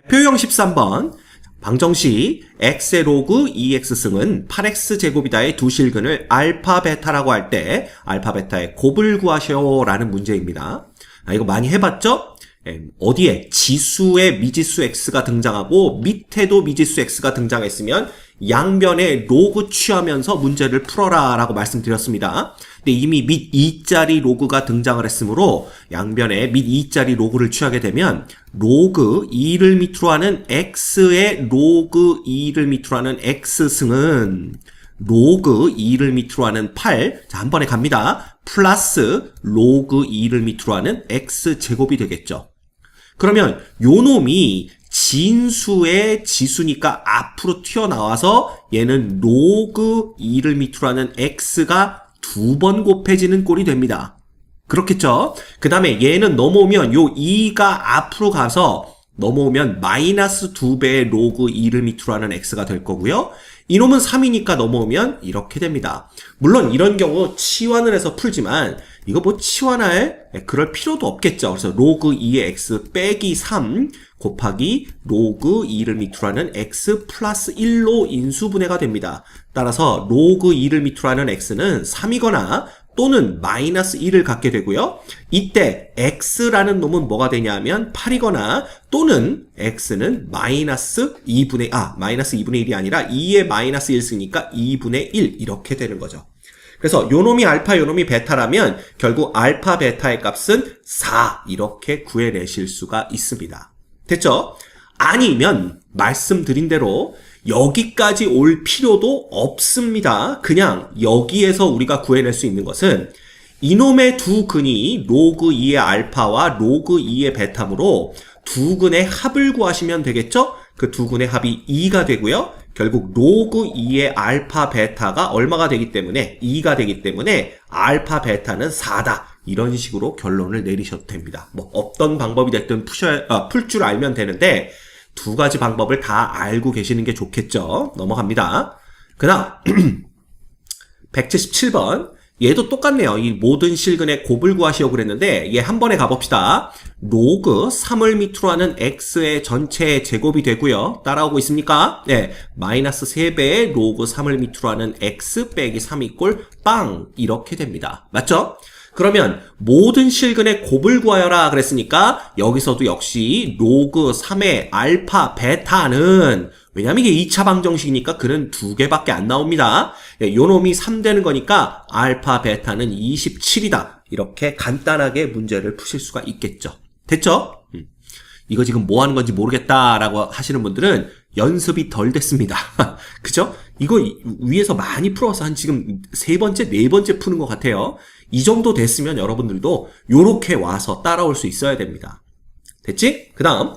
표형 13번 방정식 x의 로그 2x승은 8x제곱이다의 두 실근을 알파 베타라고 할 때 알파 베타의 곱을 구하시오 라는 문제입니다. 이거 많이 해봤죠? 어디에 지수에 미지수 x가 등장하고 밑에도 미지수 x가 등장했으면 양변에 로그 취하면서 문제를 풀어라 라고 말씀드렸습니다. 근데 이미 밑 2짜리 로그가 등장을 했으므로 양변에 밑 2짜리 로그를 취하게 되면 로그 2를 밑으로 하는 x의 로그 2를 밑으로 하는 x승은 로그 2를 밑으로 하는 8, 자, 한 번에 갑니다. 플러스 로그 2를 밑으로 하는 x제곱이 되겠죠. 그러면 요 놈이 진수의 지수니까 앞으로 튀어나와서 얘는 로그 2를 밑으로 하는 x가 두 번 곱해지는 꼴이 됩니다. 그렇겠죠? 그 다음에 얘는 넘어오면 요 2가 앞으로 가서 넘어오면 마이너스 2배의 로그 2를 밑으로 하는 x가 될 거고요. 이놈은 3이니까 넘어오면 이렇게 됩니다. 물론 이런 경우 치환을 해서 풀지만 이거 뭐 치환할 그럴 필요도 없겠죠. 그래서 로그 2의 x 빼기 3 곱하기 로그 2를 밑으로 하는 x 플러스 1로 인수분해가 됩니다. 따라서 로그 2를 밑으로 하는 x는 3이거나 또는 마이너스 1을 갖게 되고요. 이때 x라는 놈은 뭐가 되냐면 8이거나 또는 x는 마이너스 2분의 1이 아니라 2의 마이너스 1 쓰니까 2분의 1 이렇게 되는 거죠. 그래서 요 놈이 알파 요 놈이 베타라면 결국 알파 베타의 값은 4 이렇게 구해내실 수가 있습니다. 됐죠? 아니면 말씀드린 대로 여기까지 올 필요도 없습니다. 그냥 여기에서 우리가 구해낼 수 있는 것은 이놈의 두 근이 로그 2의 알파와 로그 2의 베타므로 두 근의 합을 구하시면 되겠죠? 그 두 근의 합이 2가 되고요. 결국 로그 2의 알파 베타가 얼마가 되기 때문에 2가 되기 때문에 알파 베타는 4다. 이런 식으로 결론을 내리셔도 됩니다. 뭐 어떤 방법이 됐든 풀 줄 알면 되는데 두 가지 방법을 다 알고 계시는 게 좋겠죠. 넘어갑니다. 그 다음 177번 얘도 똑같네요. 이 모든 실근의 곱을 구하시오 그랬는데 얘 한 번에 가봅시다. 로그 3을 밑으로 하는 x의 전체 제곱이 되고요. 따라오고 있습니까? 네, 마이너스 3배의 로그 3을 밑으로 하는 x 빼기 3 이꼴 빵 이렇게 됩니다. 맞죠? 그러면 모든 실근의 곱을 구하여라 그랬으니까 여기서도 역시 로그 3의 알파 베타는 왜냐면 이게 2차 방정식이니까 그는 두 개밖에 안 나옵니다. 요 놈이 3 되는 거니까 알파 베타는 27이다. 이렇게 간단하게 문제를 푸실 수가 있겠죠. 됐죠? 이거 지금 뭐 하는 건지 모르겠다라고 하시는 분들은 연습이 덜 됐습니다. 그죠? 이거 위에서 많이 풀어서 한 지금 세 번째, 네 번째 푸는 것 같아요. 이 정도 됐으면 여러분들도 요렇게 와서 따라올 수 있어야 됩니다. 됐지? 그 다음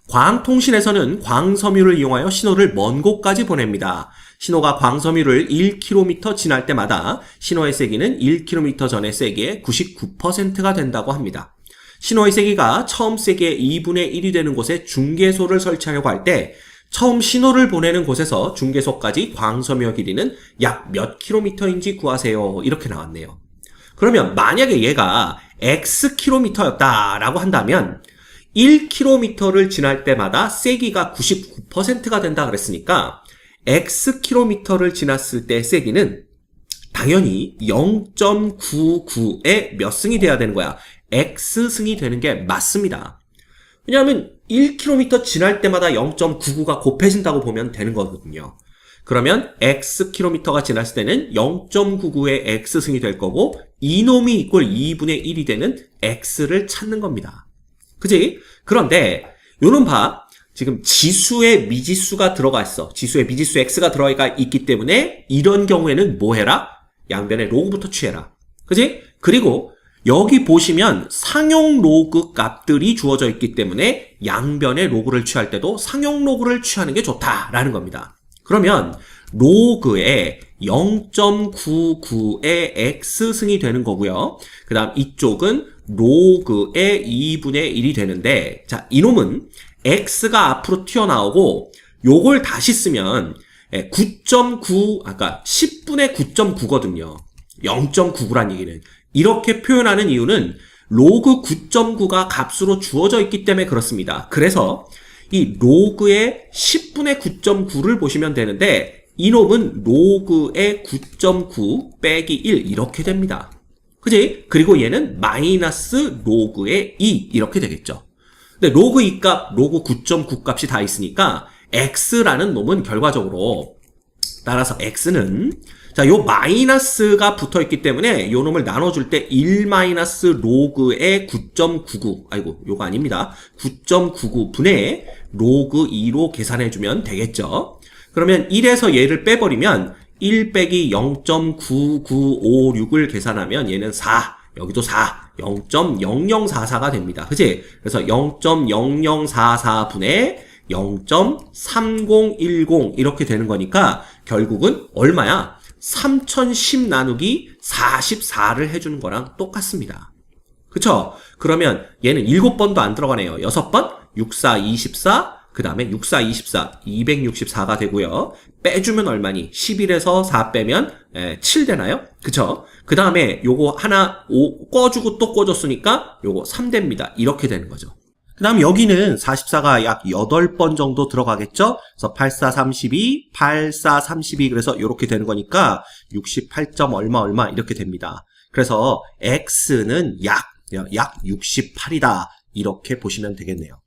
광통신에서는 광섬유를 이용하여 신호를 먼 곳까지 보냅니다. 신호가 광섬유를 1km 지날 때마다 신호의 세기는 1km 전의 세기의 99%가 된다고 합니다. 신호의 세기가 처음 세기의 2분의 1이 되는 곳에 중계소를 설치하려고 할 때 처음 신호를 보내는 곳에서 중계소까지 광섬유의 길이는 약 몇 킬로미터인지 구하세요. 이렇게 나왔네요. 그러면 만약에 얘가 xkm였다라고 한다면 1km를 지날 때마다 세기가 99%가 된다 그랬으니까 xkm를 지났을 때 세기는 당연히 0.99의 몇 승이 돼야 되는 거야. x승이 되는 게 맞습니다. 왜냐하면 1km 지날 때마다 0.99가 곱해진다고 보면 되는 거거든요. 그러면 xkm가 지났을 때는 0.99의 x승이 될 거고 이놈이 이꼴 2분의 1이 되는 x를 찾는 겁니다. 그지? 그런데 요놈 봐. 지금 지수에 미지수가 들어가 있어. 지수에 미지수 x가 들어가 있기 때문에 이런 경우에는 뭐 해라? 양변에 로그부터 취해라. 그지? 그리고 여기 보시면 상용 로그 값들이 주어져 있기 때문에 양변에 로그를 취할 때도 상용 로그를 취하는 게 좋다라는 겁니다. 그러면 로그에 0.99의 x승이 되는 거고요. 그 다음 이쪽은 로그의 2분의 1이 되는데 자 이놈은 x가 앞으로 튀어나오고 요걸 다시 쓰면 9.9 아까 10분의 9.9거든요. 0.99란 얘기는 이렇게 표현하는 이유는 로그 9.9가 값으로 주어져 있기 때문에 그렇습니다. 그래서 이 로그의 10분의 9.9를 보시면 되는데 이놈은 로그의 9.9 빼기 1 이렇게 됩니다. 그지? 그리고 얘는 마이너스 로그의 2 이렇게 되겠죠. 근데 로그 2값, 로그 9.9 값이 다 있으니까 x라는 놈은 결과적으로 따라서 x는 자, 요 마이너스가 붙어 있기 때문에 요 놈을 나눠줄 때 1 마이너스 로그의 9.99 아이고 요거 아닙니다. 9.99분의 로그 2로 계산해주면 되겠죠. 그러면 1에서 얘를 빼버리면 1 빼기 0.9956을 계산하면 얘는 4 여기도 4 0.0044가 됩니다. 그치? 그래서 0.0044분의 0.3010 이렇게 되는 거니까 결국은 얼마야? 3010 나누기 44를 해주는 거랑 똑같습니다. 그쵸? 그러면 얘는 7번도 안 들어가네요. 6번 64, 24, 그 다음에 64, 24, 264가 되고요. 빼주면 얼마니? 11에서 4 빼면 7 되나요? 그쵸? 그 다음에 요거 하나 꺼주고 또 꺼줬으니까 요거 3 됩니다. 이렇게 되는 거죠. 그 다음 여기는 44가 약 8번 정도 들어가겠죠? 그래서 84, 32, 84, 32 그래서 이렇게 되는 거니까 68점 얼마 이렇게 됩니다. 그래서 x는 약 68이다 이렇게 보시면 되겠네요.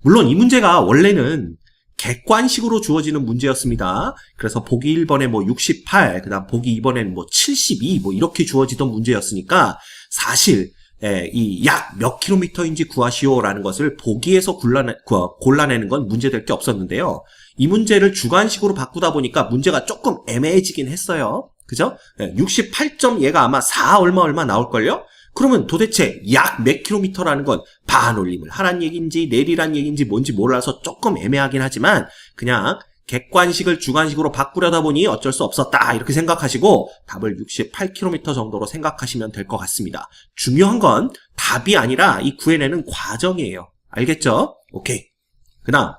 물론 이 문제가 원래는 객관식으로 주어지는 문제였습니다. 그래서 보기 1번에 뭐 68, 그 다음 보기 2번에는 뭐 72 뭐 이렇게 주어지던 문제였으니까 사실 이 약 몇 킬로미터인지 구하시오라는 것을 보기에서 골라내는 건 문제될 게 없었는데요. 이 문제를 주관식으로 바꾸다 보니까 문제가 조금 애매해지긴 했어요. 그죠? 68점 얘가 아마 4 얼마 나올걸요? 그러면 도대체 약 몇 킬로미터라는 건 반올림을 하란 얘기인지 내리란 얘기인지 뭔지 몰라서 조금 애매하긴 하지만 그냥 객관식을 주관식으로 바꾸려다 보니 어쩔 수 없었다 이렇게 생각하시고 답을 68km 정도로 생각하시면 될 것 같습니다. 중요한 건 답이 아니라 이 구해내는 과정이에요. 알겠죠? 오케이. 그 다음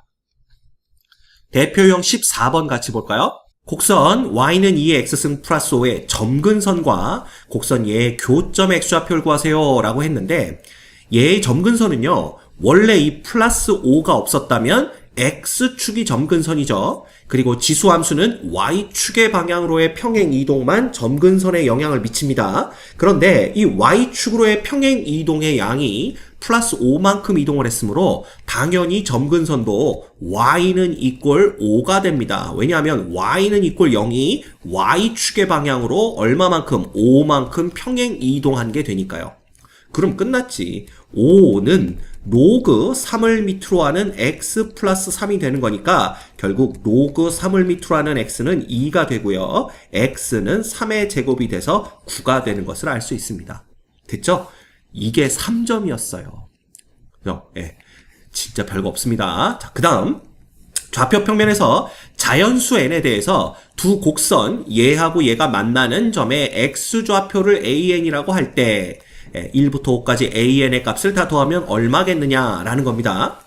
대표형 14번 같이 볼까요? 곡선 y는 2의 x승 플러스 5의 점근선과 곡선 얘의 교점 x좌표를 구하세요 라고 했는데 얘의 점근선은요 원래 이 플러스 5가 없었다면 x축이 점근선이죠. 그리고 지수함수는 y축의 방향으로의 평행 이동만 점근선에 영향을 미칩니다. 그런데 이 y축으로의 평행 이동의 양이 플러스 5만큼 이동을 했으므로 당연히 점근선도 y는 이꼴 5가 됩니다. 왜냐하면 y는 이꼴 0이 y축의 방향으로 얼마만큼? 5만큼 평행 이동한 게 되니까요. 그럼 끝났지. 5는 로그 3을 밑으로 하는 x 플러스 3이 되는 거니까 결국 로그 3을 밑으로 하는 x는 2가 되고요. x는 3의 제곱이 돼서 9가 되는 것을 알 수 있습니다. 됐죠? 이게 3점이었어요. 예, 진짜 별거 없습니다. 자, 그 다음 좌표 평면에서 자연수 n에 대해서 두 곡선 얘하고 얘가 만나는 점의 x좌표를 an이라고 할 때 1부터 5까지 an의 값을 다 더하면 얼마겠느냐라는 겁니다.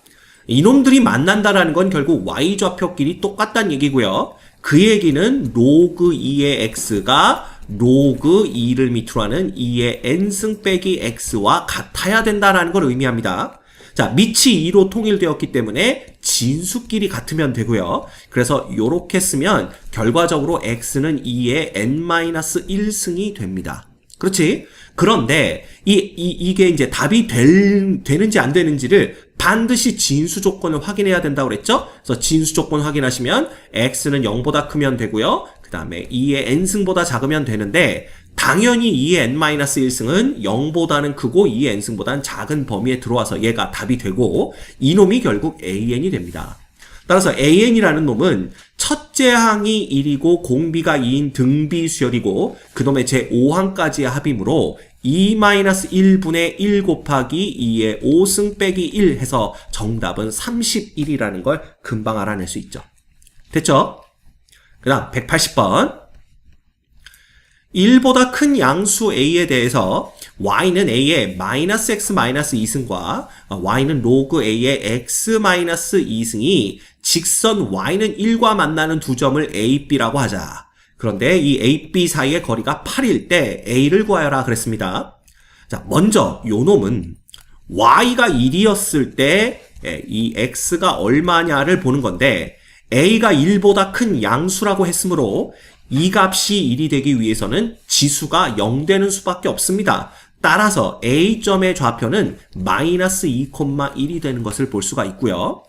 이놈들이 만난다라는 건 결국 y좌표끼리 똑같다는 얘기고요. 그 얘기는 로그 2의 x가 로그 2를 밑으로 하는 2의 n승 빼기 x와 같아야 된다라는 걸 의미합니다. 자, 밑이 2로 통일되었기 때문에 진수끼리 같으면 되고요. 그래서 요렇게 쓰면 결과적으로 x는 2의 n-1승이 됩니다. 그렇지? 그런데 이게 이제 답이 되는지 안 되는지를 반드시 진수 조건을 확인해야 된다고 그랬죠? 그래서 진수 조건 확인하시면 x는 0보다 크면 되고요. 그 다음에 2의 n승보다 작으면 되는데 당연히 2의 n-1승은 0보다는 크고 2의 n승보다는 작은 범위에 들어와서 얘가 답이 되고 이놈이 결국 an이 됩니다. 따라서 an이라는 놈은 첫째 항이 1이고 공비가 2인 등비 수열이고 그놈의 제5항까지의 합이므로 2-1분의 1 곱하기 2의 5승 빼기 1 해서 정답은 31이라는 걸 금방 알아낼 수 있죠. 됐죠? 그 다음 180번 1보다 큰 양수 a에 대해서 y는 a의 마이너스 x 마이너스 2승과 y는 로그 a의 x 마이너스 2승이 직선 y는 1과 만나는 두 점을 a, b라고 하자. 그런데 이 a, b 사이의 거리가 8일 때 a를 구하여라 그랬습니다. 자, 먼저 요 놈은 y가 1이었을 때 이 x가 얼마냐를 보는 건데 a가 1보다 큰 양수라고 했으므로 이 값이 1이 되기 위해서는 지수가 0 되는 수밖에 없습니다. 따라서 a점의 좌표는 마이너스 2,1이 되는 것을 볼 수가 있고요.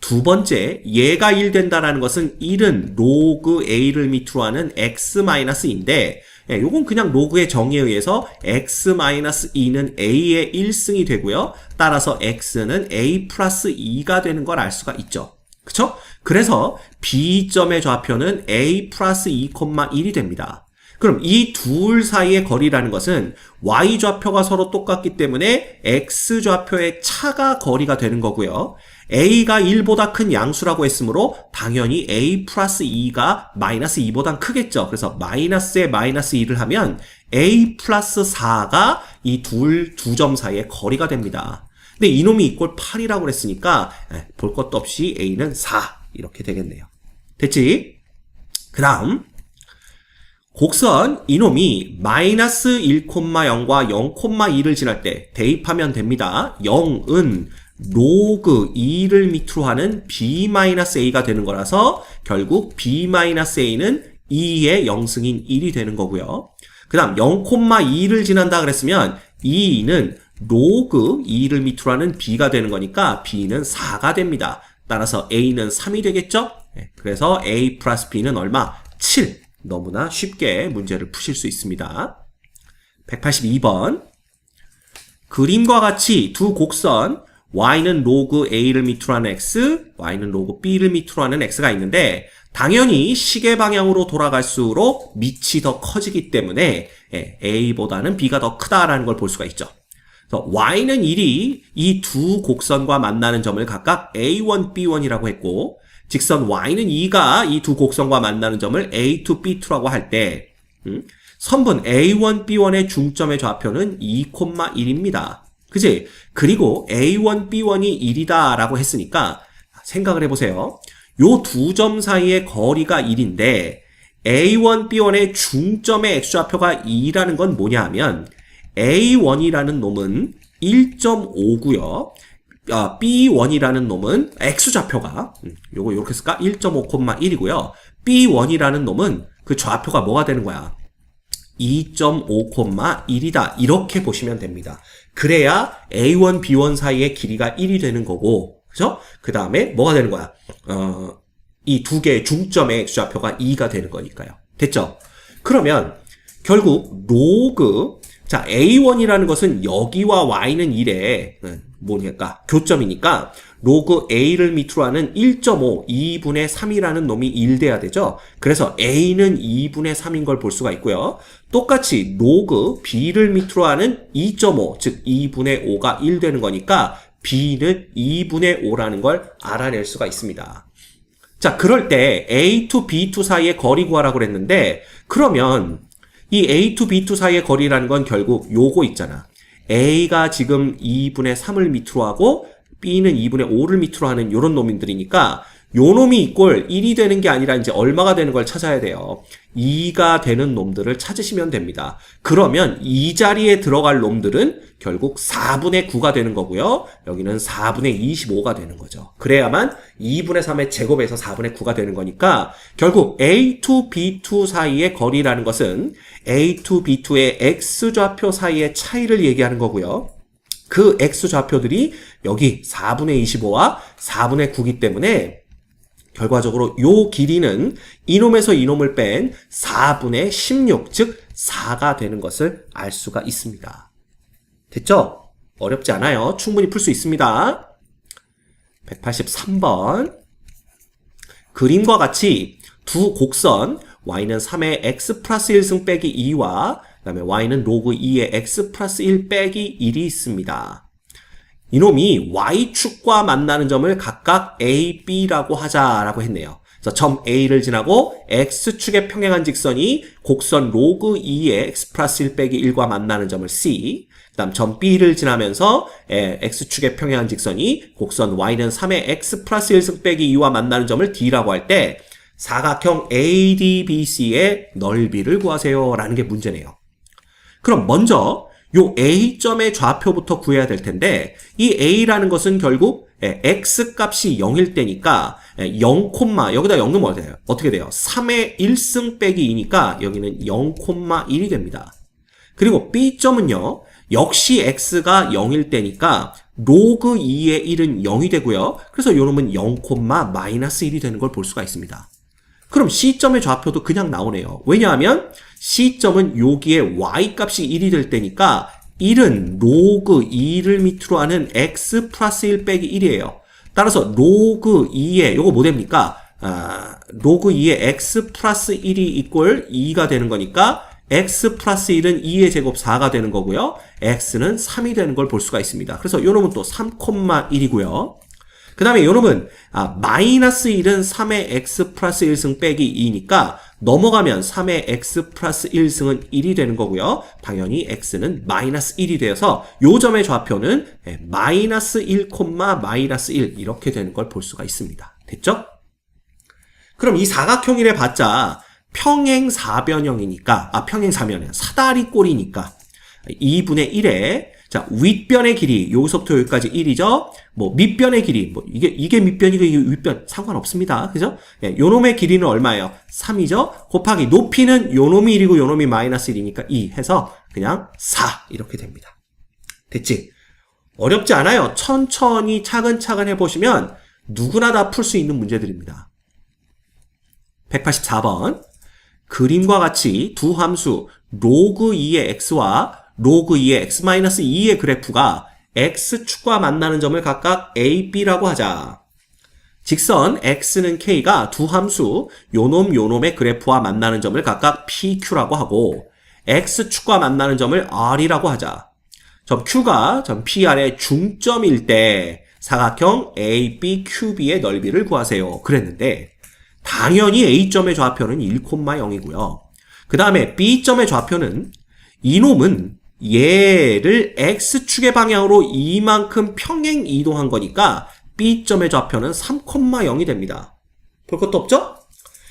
두 번째, 얘가 1 된다라는 것은 1은 로그 a를 밑으로 하는 x-2인데 요건 그냥 로그의 정의에 의해서 x-2는 a의 1승이 되고요. 따라서 x는 a 플러스 2가 되는 걸 알 수가 있죠. 그쵸? 그래서 b점의 좌표는 a 플러스 2,1이 됩니다. 그럼 이 둘 사이의 거리라는 것은 y좌표가 서로 똑같기 때문에 x좌표의 차가 거리가 되는 거고요. a가 1보다 큰 양수라고 했으므로 당연히 a 플러스 2가 마이너스 2보단 크겠죠. 그래서 마이너스에 마이너스 2를 하면 a 플러스 4가 이 두 점 사이의 거리가 됩니다. 근데 이놈이 이꼴 8이라고 그랬으니까 볼 것도 없이 a는 4 이렇게 되겠네요. 됐지? 그 다음 곡선 이놈이 마이너스 1,0과 0,2를 지날 때 대입하면 됩니다. 0은 로그 2를 밑으로 하는 b-a가 되는 거라서 결국 b-a는 2의 0승인 1이 되는 거고요. 그 다음 0,2를 지난다 그랬으면 2는 로그 2를 밑으로 하는 b가 되는 거니까 b는 4가 됩니다. 따라서 a는 3이 되겠죠? 그래서 a 플러스 b는 얼마? 7. 너무나 쉽게 문제를 푸실 수 있습니다. 182번 그림과 같이 두 곡선 y는 로그 a를 밑으로 하는 x, y는 로그 b를 밑으로 하는 x가 있는데 당연히 시계 방향으로 돌아갈수록 밑이 더 커지기 때문에 a보다는 b가 더 크다라는 걸 볼 수가 있죠. 그래서 y는 1이 이 두 곡선과 만나는 점을 각각 a1, b1이라고 했고 직선 y는 2가 이 두 곡선과 만나는 점을 a2, b2라고 할 때 선분 a1, b1의 중점의 좌표는 2,1입니다. 그치? 그리고 a1, b1이 1이다 라고 했으니까 생각을 해보세요. 요 두 점 사이의 거리가 1인데 a1, b1의 중점의 x좌표가 2라는 건 뭐냐 하면 a1이라는 놈은 1.5고요. B1이라는 놈은 x좌표가 요거 이렇게 쓸까? 1.5,1이고요. B1이라는 놈은 그 좌표가 뭐가 되는 거야? 2.5,1이다. 이렇게 보시면 됩니다. 그래야 A1, B1 사이의 길이가 1이 되는 거고, 그죠? 그 다음에 뭐가 되는 거야? 이 두 개의 중점의 x좌표가 2가 되는 거니까요. 됐죠? 그러면 결국 로그 자, A1이라는 것은 여기와 Y는 1에, 뭐니까, 교점이니까, 로그 A를 밑으로 하는 1.5, 2분의 3이라는 놈이 1 돼야 되죠? 그래서 A는 2분의 3인 걸 볼 수가 있고요. 똑같이 로그 B를 밑으로 하는 2.5, 즉 2분의 5가 1 되는 거니까, B는 2분의 5라는 걸 알아낼 수가 있습니다. 자, 그럴 때 A2, B2 사이의 거리 구하라고 그랬는데, 그러면, 이 A2, B2 사이의 거리라는 건 결국 요거 있잖아. A가 지금 2분의 3을 밑으로 하고 B는 2분의 5를 밑으로 하는 요런 놈들이니까 요 놈이 이꼴 1이 되는 게 아니라 이제 얼마가 되는 걸 찾아야 돼요. 2가 되는 놈들을 찾으시면 됩니다. 그러면 이 자리에 들어갈 놈들은 결국 4분의 9가 되는 거고요. 여기는 4분의 25가 되는 거죠. 그래야만 2분의 3의 제곱에서 4분의 9가 되는 거니까 결국 A2, B2 사이의 거리라는 것은 A2, B2의 X좌표 사이의 차이를 얘기하는 거고요. 그 X좌표들이 여기 4분의 25와 4분의 9이기 때문에 결과적으로 요 길이는 이놈에서 이놈을 뺀 4분의 16, 즉 4가 되는 것을 알 수가 있습니다. 됐죠? 어렵지 않아요. 충분히 풀 수 있습니다. 183번 그림과 같이 두 곡선 y는 3의 x 플러스 1승 빼기 2와 그 다음에 y는 로그 2의 x 플러스 1 빼기 1이 있습니다. 이놈이 y축과 만나는 점을 각각 a, b라고 하자라고 했네요. 그래서 점 a를 지나고 x축에 평행한 직선이 곡선 로그 2의 x 플러스 1 빼기 1과 만나는 점을 c, 그 다음 점 b를 지나면서 x축에 평행한 직선이 곡선 y는 3의 x 플러스 1승 빼기 2와 만나는 점을 d라고 할 때 사각형 ADBC의 넓이를 구하세요 라는 게 문제네요. 그럼 먼저 요 A점의 좌표부터 구해야 될 텐데 이 A라는 것은 결국 X 값이 0일 때니까 0, 여기다 0 넣으면 어떻게 돼요? 3의 1승 빼기 2니까 여기는 0,1이 됩니다. 그리고 B점은요. 역시 X가 0일 때니까 로그 2의 1은 0이 되고요. 그래서 요 놈은 0,-1이 되는 걸 볼 수가 있습니다. 그럼 C점의 좌표도 그냥 나오네요. 왜냐하면 C점은 여기에 Y값이 1이 될 때니까 1은 로그 2를 밑으로 하는 X 플러스 1 빼기 1이에요. 따라서 로그 2의 요거 뭐 됩니까? 로그 2의 X 플러스 1이 이꼴 2가 되는 거니까 X 플러스 1은 2의 제곱 4가 되는 거고요. X는 3이 되는 걸 볼 수가 있습니다. 그래서 요 놈은 또 3,1이고요. 그 다음에 요 놈은 마이너스 1은 3의 X 플러스 1승 빼기 2니까 넘어가면 3의 X 플러스 1승은 1이 되는 거고요. 당연히 X는 마이너스 1이 되어서 요 점의 좌표는 마이너스 1, 마이너스 1 이렇게 되는 걸 볼 수가 있습니다. 됐죠? 그럼 이 사각형이래 봤자 평행 사변형이니까 평행 사변형 사다리 꼴이니까 2분의 1에 자 윗변의 길이 여기서부터 여기까지 1이죠. 뭐 밑변의 길이 뭐 이게 밑변이고 이게 윗변 상관없습니다. 그죠? 요 놈의 길이는 얼마예요? 3이죠. 곱하기 높이는 요 놈이 1이고 요 놈이 마이너스 1이니까 2 해서 그냥 4 이렇게 됩니다. 됐지? 어렵지 않아요. 천천히 차근차근 해보시면 누구나 다 풀 수 있는 문제들입니다. 184번 그림과 같이 두 함수 로그 2의 x와 로그 2의 x-2의 그래프가 x축과 만나는 점을 각각 a, b라고 하자. 직선 x는 k가 두 함수 요놈의 그래프와 만나는 점을 각각 p, q라고 하고 x축과 만나는 점을 r이라고 하자. 점 q가 점 pr의 중점일 때 사각형 AB, QB의 넓이를 구하세요. 그랬는데 당연히 A점의 좌표는 1,0이고요. 그 다음에 B점의 좌표는 이놈은 얘를 X축의 방향으로 이만큼 평행 이동한 거니까 B점의 좌표는 3,0이 됩니다. 볼 것도 없죠?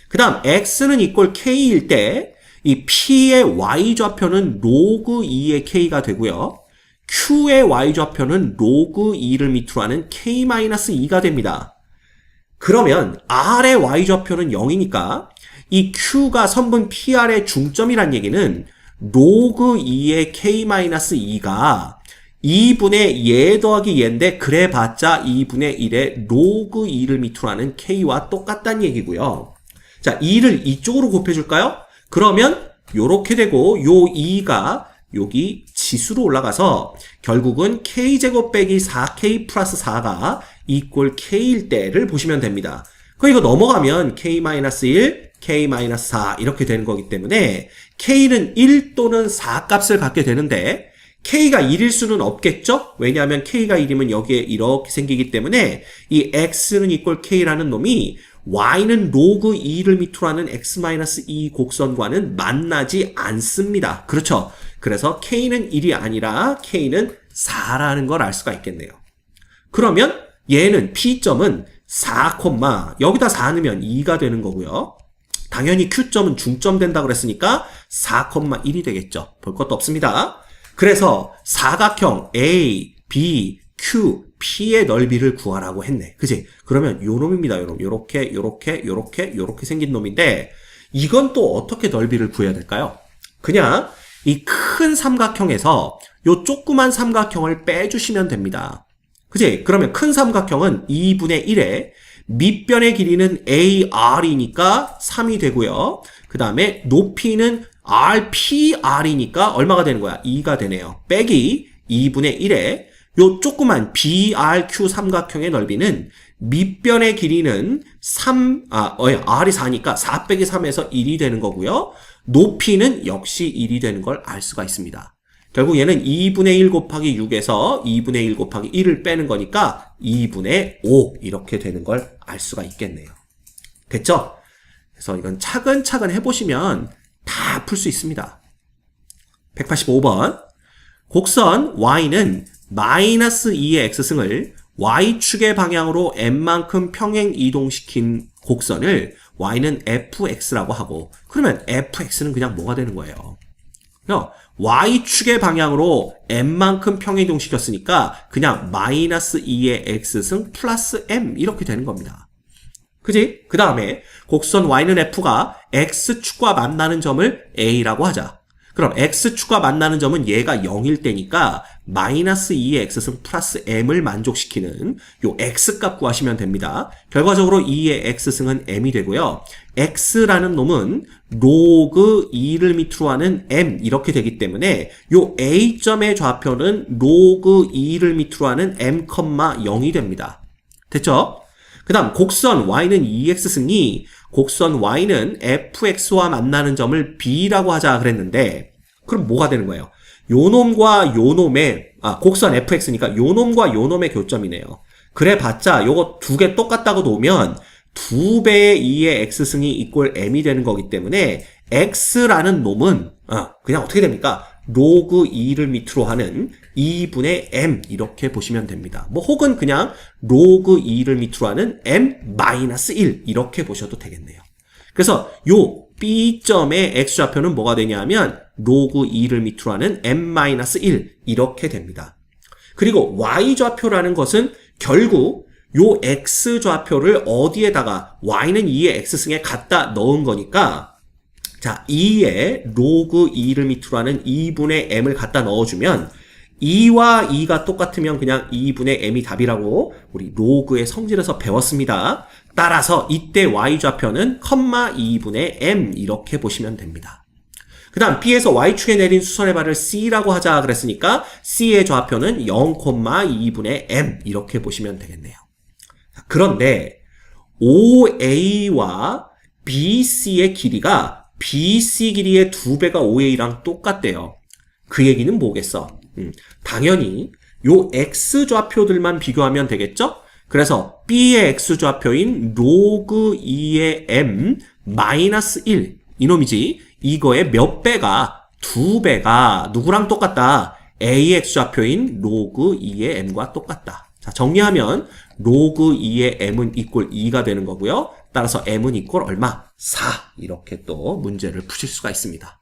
그 다음 X는 이꼴 K일 때 이 P의 Y좌표는 로그 2의 K가 되고요. Q의 Y좌표는 로그 2를 밑으로 하는 K-2가 됩니다. 그러면 R의 Y좌표는 0이니까 이 Q가 선분 PR의 중점이란 얘기는 로그 2의 K-2가 2분의 얘 더하기 얘인데 그래봤자 2분의 1의 로그 2를 밑으로 하는 K와 똑같다는 얘기고요. 자, 2를 이쪽으로 곱해줄까요? 그러면 요렇게 되고 요 2가 여기 지수로 올라가서 결국은 K제곱 빼기 4K 플러스 4가 이꼴 K일 때를 보시면 됩니다. 그럼 이거 넘어가면 K-1, K-4 이렇게 되는 거기 때문에 K는 1 또는 4 값을 갖게 되는데 K가 1일 수는 없겠죠? 왜냐하면 K가 1이면 여기에 이렇게 생기기 때문에 이 X는 이꼴 K라는 놈이 Y는 로그 2를 밑으로 하는 X-2 곡선과는 만나지 않습니다. 그렇죠? 그래서 K는 1이 아니라 K는 4라는 걸 알 수가 있겠네요. 그러면 얘는 P점은 4, 여기다 4 넣으면 2가 되는 거고요. 당연히 Q점은 중점 된다 그랬으니까 4,1이 되겠죠. 볼 것도 없습니다. 그래서 사각형 A, B, Q, P의 넓이를 구하라고 했네. 그치? 그러면 요 놈입니다. 요 놈. 요렇게 생긴 놈인데 이건 또 어떻게 넓이를 구해야 될까요? 그냥 이 큰 삼각형에서 요 조그만 삼각형을 빼주시면 됩니다. 그치? 그러면 큰 삼각형은 2분의 1에 밑변의 길이는 AR이니까 3이 되고요. 그 다음에 높이는 RPR이니까 얼마가 되는 거야? 2가 되네요. 빼기 2분의 1에 요 조그만 BRQ 삼각형의 넓이는 밑변의 길이는 R이 4니까 4 빼기 3에서 1이 되는 거고요. 높이는 역시 1이 되는 걸 알 수가 있습니다. 결국 얘는 2분의 1 곱하기 6에서 2분의 1 곱하기 1을 빼는 거니까 2분의 5 이렇게 되는 걸 알 수가 있겠네요. 됐죠? 그래서 이건 차근차근 해보시면 다 풀 수 있습니다. 185번 곡선 Y는 마이너스 2의 X승을 Y축의 방향으로 N만큼 평행 이동시킨 곡선을 Y는 fx라고 하고 그러면 fx는 그냥 뭐가 되는 거예요? y축의 방향으로 m만큼 평행이동시켰으니까 그냥 마이너스 2의 x승 플러스 m 이렇게 되는 겁니다. 그지? 그 다음에 곡선 y는 f가 x축과 만나는 점을 a라고 하자. 그럼 x축과 만나는 점은 얘가 0일 때니까 마이너스 2의 x승 플러스 m을 만족시키는 요 x값 구하시면 됩니다. 결과적으로 2의 x승은 m이 되고요. x라는 놈은 로그 2를 밑으로 하는 m 이렇게 되기 때문에 요 a점의 좌표는 로그 2를 밑으로 하는 m, 0이 됩니다. 됐죠? 그 다음 곡선 y는 2x승이 곡선 y는 fx와 만나는 점을 b라고 하자 그랬는데 그럼 뭐가 되는 거예요? 요 놈과 요 놈의 곡선 fx니까 요 놈과 요 놈의 교점이네요. 그래 봤자 요거 두 개 똑같다고 놓으면 2배의 2의 x승이 이꼴 m이 되는 거기 때문에 x라는 놈은 그냥 어떻게 됩니까? 로그 2를 밑으로 하는 2분의 m 이렇게 보시면 됩니다. 뭐 혹은 그냥 로그 2를 밑으로 하는 m-1 이렇게 보셔도 되겠네요. 그래서 요 B점의 x좌표는 뭐가 되냐면 로그 2를 밑으로 하는 m-1 이렇게 됩니다. 그리고 y좌표라는 것은 결국 요 x좌표를 어디에다가 y는 2의 x승에 갖다 넣은 거니까 자, 2에 로그 2를 밑으로 하는 2분의 m을 갖다 넣어주면 2와 2가 똑같으면 그냥 2분의 m이 답이라고 우리 로그의 성질에서 배웠습니다. 따라서 이때 y좌표는 2분의 m 이렇게 보시면 됩니다. 그 다음 B에서 y축에 내린 수선의 발을 C라고 하자 그랬으니까 C의 좌표는 0,2분의 m 이렇게 보시면 되겠네요. 그런데 OA와 BC의 길이가 BC 길이의 2배가 OA랑 똑같대요. 그 얘기는 뭐겠어? 당연히 요 X좌표들만 비교하면 되겠죠? 그래서 B의 X좌표인 로그 2의 M 마이너스 1 이놈이지 이거의 몇 배가 2배가 누구랑 똑같다? A의 X좌표인 로그 2의 M과 똑같다. 자, 정리하면 로그 2의 m은 이꼴 2가 되는 거고요. 따라서 m은 이꼴 얼마? 4 이렇게 또 문제를 푸실 수가 있습니다.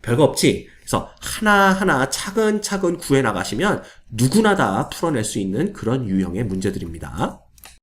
별거 없지? 그래서 하나하나 차근차근 구해 나가시면 누구나 다 풀어낼 수 있는 그런 유형의 문제들입니다.